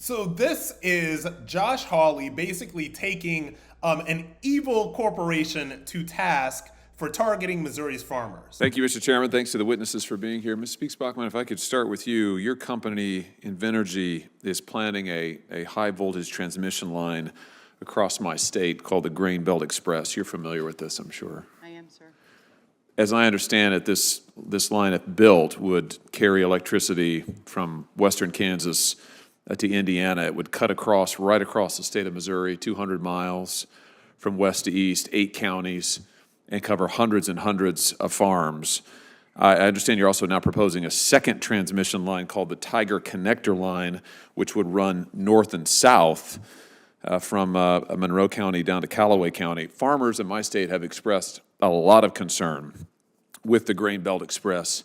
So this is Josh Hawley basically taking an evil corporation to task for targeting Missouri's farmers. Thank you, Mr. Chairman. Thanks to the witnesses for being here. Ms. Speaks Bachman, if I could start with you. Your company, Invenergy, is planning a high-voltage transmission line across my state called the Grain Belt Express. You're familiar with this, I'm sure. I am, sir. As I understand it, this line, if built, would carry electricity from western Kansas to Indiana. It would cut right across the state of Missouri, 200 miles from west to east, 8 counties, and cover hundreds and hundreds of farms. I understand you're also now proposing a second transmission line called the Tiger Connector Line, which would run north and south from Monroe County down to Callaway County. Farmers in my state have expressed a lot of concern with the Grain Belt Express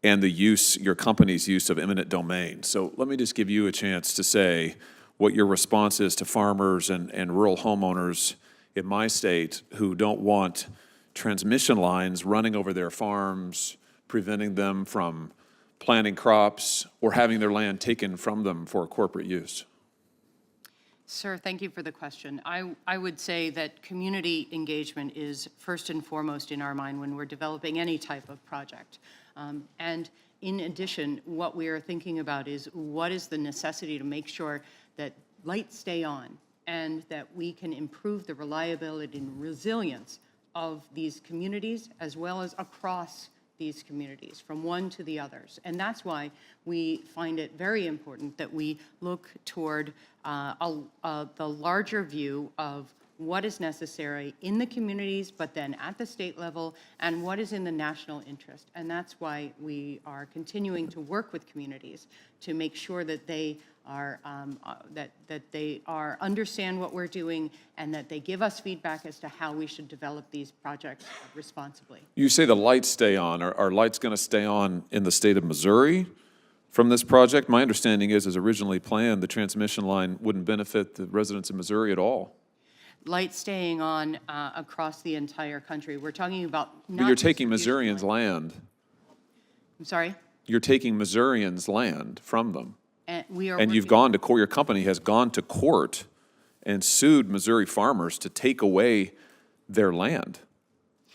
and your company's use of eminent domain. So let me just give you a chance to say what your response is to farmers and rural homeowners in my state who don't want transmission lines running over their farms, preventing them from planting crops or having their land taken from them for corporate use. Sir, thank you for the question. I would say that community engagement is first and foremost in our mind when we're developing any type of project. And in addition, what we are thinking about is what is the necessity to make sure that lights stay on and that we can improve the reliability and resilience of these communities as well as across these communities, from one to the others. And that's why we find it very important that we look toward the larger view of what is necessary in the communities, but then at the state level, and what is in the national interest. And that's why we are continuing to work with communities to make sure that they are understand what we're doing and that they give us feedback as to how we should develop these projects responsibly. You say the lights stay on. Are lights going to stay on in the state of Missouri from this project? My understanding is, as originally planned, the transmission line wouldn't benefit the residents of Missouri at all. Lights staying on across the entire country. We're talking about not But you're taking distribution Missourians' land. I'm sorry? You're taking Missourians' land from them. And we are And you've gone to court, your company has gone to court and sued Missouri farmers to take away their land.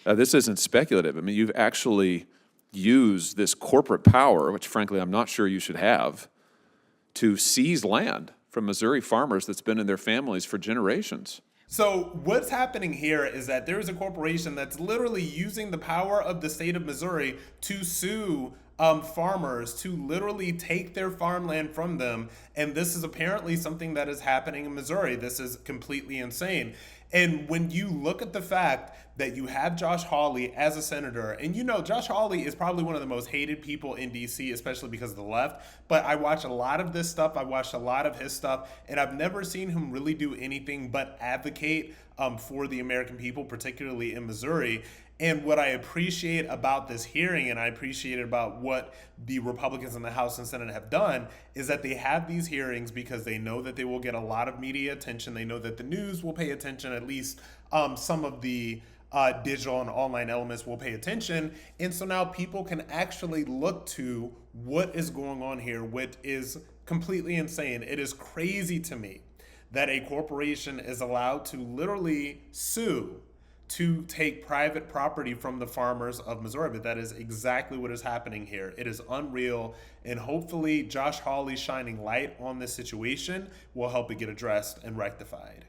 This isn't speculative. I mean, you've actually used this corporate power, which frankly I'm not sure you should have, to seize land from Missouri farmers that's been in their families for generations. So what's happening here is that there is a corporation that's literally using the power of the state of Missouri to sue farmers, to literally take their farmland from them. And this is apparently something that is happening in Missouri. This is completely insane. And when you look at the fact that you have Josh Hawley as a senator, and you know Josh Hawley is probably one of the most hated people in DC, especially because of the left, but I watch a lot of this stuff, I watched a lot of his stuff, and I've never seen him really do anything but advocate for the American people, particularly in Missouri. And what I appreciate about this hearing, and I appreciate about what the Republicans in the House and Senate have done, is that they have these hearings because they know that they will get a lot of media attention. They know that the news will pay attention, at least some of the digital and online elements will pay attention. And so now people can actually look to what is going on here, which is completely insane. It is crazy to me that a corporation is allowed to literally sue to take private property from the farmers of Missouri, but that is exactly what is happening here. It is unreal, and hopefully Josh Hawley shining light on this situation will help it get addressed and rectified.